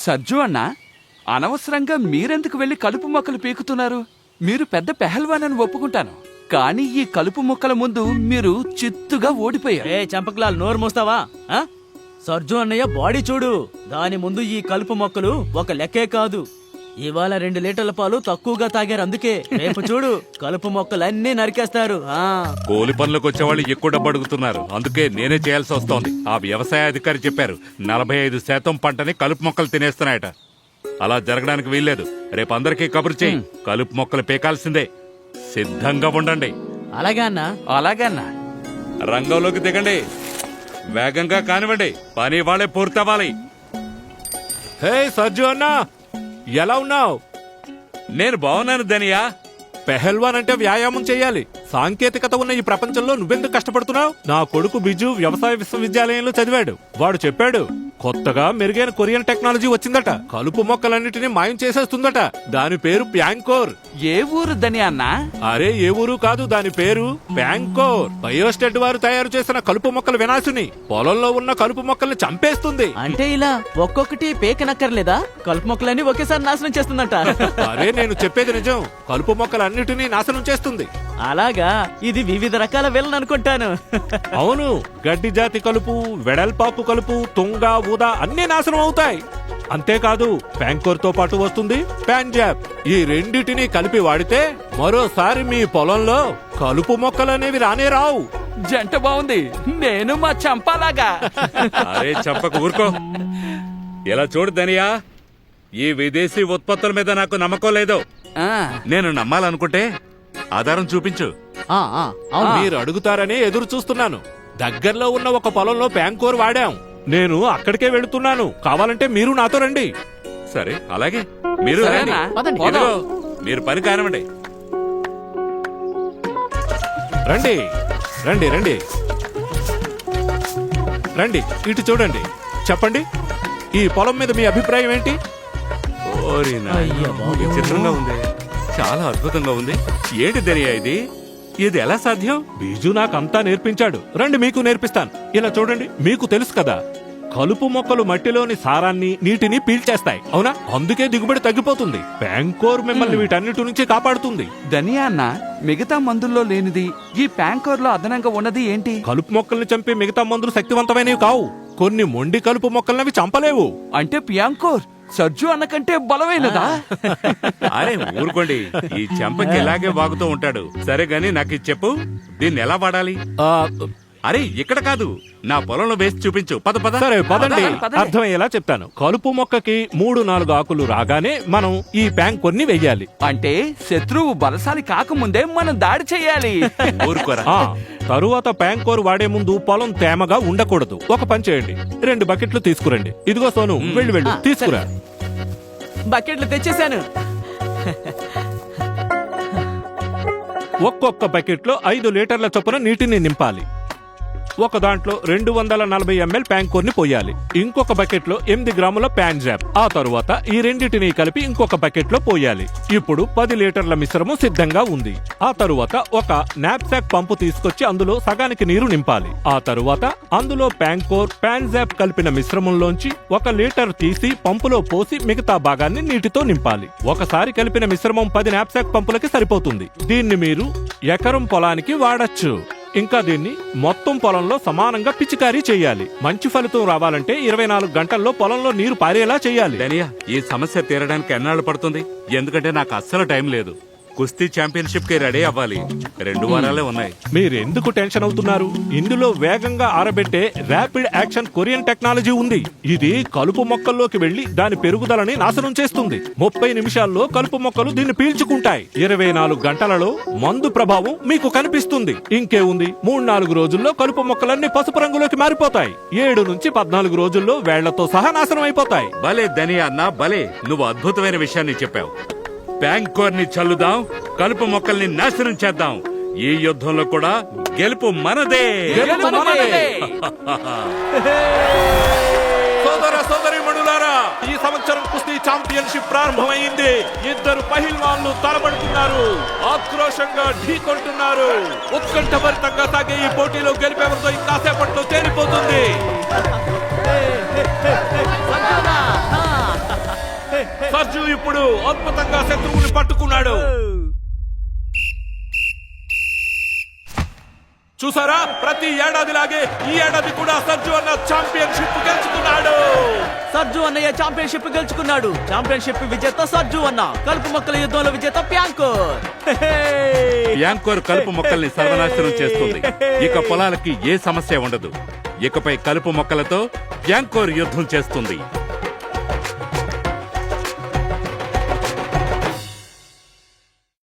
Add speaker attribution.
Speaker 1: Surge అన్న, అనవసరంగా మీరెందుకు వెళ్లి కలుపు మొక్కలు పీకుతున్నారు? మీరు పెద్ద పెహల్వాన్ అని ఒప్పుకుంటాను, కానీ ఈ కలుపు మొక్కల ముందు మీరు చిత్తుగా ఓడిపోయారు.
Speaker 2: ఏ చంపక్లాల్, నోరు మూస్తావా? సర్జు అన్నయ్య బాడీ చూడు, దాని ముందు ఈ కలుపు మొక్కలు ఒక లెక్కే కాదు. ఇవాళ 2 లీటర్ల పాలు తక్కువగా తాగారు, అందుకే రేపు చూడు కలుపు మొక్కలన్నీ నరికేస్తారు.
Speaker 3: కూలి పనులకు వచ్చేవాళ్ళు ఎక్కువ డబ్బు అడుగుతున్నారు, అందుకే నేనే చేయాల్సి వస్తోంది. ఆ వ్యవసాయ అధికారి చెప్పారు 45% పంటని కలుపు మొక్కలు తినేస్తున్నాయట. అలా జరగడానికి వీల్లేదు. రేపు అందరికీ కబురు చేయి, కలుపు మొక్కలు పీకాల్సిందే. సిద్ధంగా ఉండండి.
Speaker 2: అలాగే అన్నా.
Speaker 1: అలాగే అన్న.
Speaker 3: రంగంలోకి దిగండి, వేగంగా కానివ్వండి, పని వాళ్ళే పూర్తవ్వాలి.
Speaker 4: హే సర్జు అన్నా, ఎలా ఉన్నావు?
Speaker 3: నేను బాగున్నాను ధనియా.
Speaker 4: పెహల్వాన్ అంటే వ్యాయామం చేయాలి. సాంకేతికత ఉన్న ఈ ప్రపంచంలో నువ్వెందుకు కష్టపడుతున్నావు? నా కొడుకు బిజు వ్యవసాయ విశ్వవిద్యాలయంలో చదివాడు. వాడు చెప్పాడు, కొత్తగా మెరుగైన కొరియన్ టెక్నాలజీ వచ్చిందట. కలుపు మొక్కలన్నిటినీ మాయం చేసేస్తుందట. దాని పేరు ప్యాంకోర్.
Speaker 1: ఏ ఊరు దని అన్న?
Speaker 4: అరే ఏ ఊరు కాదు, దాని పేరు ప్యాంకోర్. బయోస్టెడ్ వారు తయారు చేసిన కలుపు మొక్కల వినాశిని. పొలంలో ఉన్న కలుపు మొక్కల్ని చంపేస్తుంది.
Speaker 2: అంటే ఇలా ఒక్కొక్కటి పేకనక్కర్లేదా? కలుపు మొక్కలన్నీ ఒకేసారి నాశనం చేస్తుందంట.
Speaker 4: అరే నేను చెప్పేది నిజం, కలుపు మొక్కలన్నిటినీ నాశనం చేస్తుంది.
Speaker 2: అలాగా, ఇది వివిధ రకాల విలన్ అనుకుంటాను.
Speaker 4: అవును, గడ్డి జాతి కలుపు, వెడల్పాకు కలుపు, తుంగ, ఊదా అన్ని నాశనం అవుతాయి. అంతేకాదు ప్యాంకోర్ తో పాటు వస్తుంది ప్యాంజాబ్. ఈ రెండిటిని కలిపి వాడితే మరోసారి మీ పొలంలో కలుపు మొక్కలనేవి రానే రావు.
Speaker 1: జంట బాగుంది, నేను మా చంపాలాగా.
Speaker 3: అరే చంపకు, ఊరుకో. ఇలా చూడు ధనియా, ఈ విదేశీ ఉత్పత్తుల మీద నాకు నమ్మకం లేదు. నేను నమ్మాలనుకుంటే ఆధారం చూపించు.
Speaker 4: మీరు అడుగుతారని ఎదురు చూస్తున్నాను. దగ్గరలో ఉన్న ఒక పొలంలో ప్యాంకోర్ వాడాం. నేను అక్కడికే వెళుతున్నాను, కావాలంటే మీరు నాతో రండి.
Speaker 3: సరే అలాగే, మీరు
Speaker 1: సరేనా?
Speaker 3: రండి. ఇదిగో, మీరు పని కానివ్వండి.
Speaker 4: రండి రండి రండి రండి, ఇటు చూడండి. చెప్పండి, ఈ పొలం మీద మీ అభిప్రాయం ఏంటి?
Speaker 3: ఓరి నాయనా, విచిత్రంగా ఉంది, చాలా అద్భుతంగా ఉంది. ఏంటి ధనియా ఇది? ఇది ఎలా సాధ్యం?
Speaker 4: బీజు నాకంతా నేర్పించాడు. రండి మీకు నేర్పిస్తాను. ఇలా చూడండి, మీకు తెలుసు కదా, కలుపు మొక్కలు మట్టిలోని సారాన్ని, నీటిని పీల్చేస్తాయి, అవునా? అందుకే దిగుబడి తగ్గిపోతుంది. ప్యాంకోర్ మిమ్మల్ని వీటన్నిటి నుంచి కాపాడుతుంది.
Speaker 1: ధనియా అన్న, మిగతా మందుల్లో లేనిది ఈ ప్యాంకోర్ లో అదనంగా ఉన్నది ఏంటి?
Speaker 4: కలుపు మొక్కల్ని చంపి మిగతా మందులు శక్తివంతమైనవి కావు. కొన్ని మొండి కలుపు మొక్కలనవి చంపలేవు.
Speaker 1: అంటే ప్యాంకోర్ సర్జు అన్న కంటే బలమైనదా?
Speaker 3: అరే ఊరుకోండి, ఈ చెంపకి ఇలాగే వాగుతూ ఉంటాడు. సరే గాని నాకు ఇది చెప్పు, దీన్ని ఎలా వాడాలి? అరే ఇక్కడ కాదు, నా పొలంలో వేసి చూపించు. పద పద.
Speaker 4: సరే పదండి,
Speaker 1: పదండి.
Speaker 4: అర్థమయ్యేలా చెప్తాను. కలుపు మొక్కకి 3-4 ఆకులు రాగానే మనం ఈ ప్యాంకోర్ని వెయ్యాలి.
Speaker 1: అంటే శత్రువు బలశాలి కాకముందే మనం దాడి చెయ్యాలి.
Speaker 3: ఊరుకోరా.
Speaker 4: తరువాత ప్యాంకోర్ వాడే ముందు పొలం తేమగా ఉండకూడదు. ఒక పని చేయండి, 2 బకెట్లు తీసుకురండి. ఇదిగో సోను, వెళ్ళి వెళ్ళి తీసుకురా.
Speaker 2: బకెట్లు తెచ్చేశాను.
Speaker 4: ఒక్కొక్క బకెట్లో 5 లీటర్ల చొప్పున నీటిని నింపాలి. ఒక దాంట్లో 240 ml ప్యాంకోర్ ని పోయాలి. ఇంకొక బకెట్ లో 8 గ్రాముల ప్యాంజాబ్. ఆ తరువాత ఈ రెండింటిని కలిపి ఇంకొక బకెట్ లో పోయాలి. ఇప్పుడు 10 లీటర్ల మిశ్రమం సిద్ధంగా ఉంది. ఆ తరువాత ఒక నాప్సాక్ పంపు తీసుకొచ్చి అందులో సగానికి నీరు నింపాలి. ఆ తరువాత అందులో ప్యాంకోర్, ప్యాంజాబ్ కలిపిన మిశ్రమంలోంచి 1 లీటర్ తీసి పంపులో పోసి మిగతా భాగాన్ని నీటితో నింపాలి. ఒకసారి కలిపిన మిశ్రమం 10 నాప్సాక్ పంపులకి సరిపోతుంది. దీన్ని మీరు ఎకరం పొలానికి వాడచ్చు. ఇంకా దీన్ని మొత్తం పొలంలో సమానంగా పిచికారీ చేయాలి. మంచి ఫలితం రావాలంటే 24 గంటల్లో పొలంలో నీరు పారేలా చేయాలి.
Speaker 3: ధనియా, ఈ సమస్య తీరడానికి ఎన్నాళ్ళు పడుతుంది? ఎందుకంటే నాకు అస్సలు టైం లేదు. కుస్తీ ఛాంపియన్షిప్ కి రెడీ అవ్వాలి. 2 వారాలే ఉన్నాయి.
Speaker 4: మీరెందుకు టెన్షన్ అవుతున్నారు? ఇందులో వేగంగా ఆరబెట్టే ర్యాపిడ్ యాక్షన్ కొరియన్ టెక్నాలజీ ఉంది. ఇది కలుపు మొక్కల్లోకి వెళ్లి దాని పెరుగుదలని నాశనం చేస్తుంది. 30 నిమిషాల్లో కలుపు మొక్కలు దీన్ని పీల్చుకుంటాయి. 24 గంటలలో మందు ప్రభావం మీకు కనిపిస్తుంది. ఇంకే ఉంది, 3-4 రోజుల్లో కలుపు మొక్కలన్నీ పసుపు రంగులోకి మారిపోతాయి. 7 నుంచి 14 రోజుల్లో వేళ్లతో సహా నాశనం అయిపోతాయి.
Speaker 3: భలే ధనియా అన్న, భలే. నువ్వు అద్భుతమైన విషయాన్ని చెప్పావు. ప్యాంకోర్ ని చల్లుదాం, కలుపు మొక్కల్ని నాశనం చేద్దాం. ఈ యుద్ధంలో కూడా గెలుపు మనదే.
Speaker 4: సోదర సోదరీమణులారా, ఈ సంవత్సరం కుస్తీ ఛాంపియన్షిప్ ప్రారంభమైంది. 2 పహిల్వాన్లు తలపడుతున్నారు, ఆక్రోషంగా ఢీకొంటున్నారు. ఉత్కంఠభరితంగా సాగే ఈ పోటీలో గెలిపేవరితో ఇంకాసేపట్లో తేలిపోతుంది. అద్భుతంగా శత్రువుని పట్టుకున్నాడు. చూసారా, ప్రతి ఏడాదిలాగే ఈ ఏడాది కూడా సర్జు అన్న ఛాంపియన్షిప్ గెలుచుకున్నాడు.
Speaker 2: సర్జు అన్నయ్య ఛాంపియన్షిప్ గెలుచుకున్నాడు. ఛాంపియన్షిప్ విజేత సర్జు అన్న, కలుపు మొక్కల యుద్ధంలో విజేత ప్యాంకోర్.
Speaker 3: యాంకోర్ కలుపు మొక్కల్ని సర్వనాశనం చేస్తుంది. ఇక పొలాలకి ఏ సమస్య ఉండదు. ఇకపై కలుపు మొక్కలతో యాంకోర్ యుద్ధం చేస్తుంది.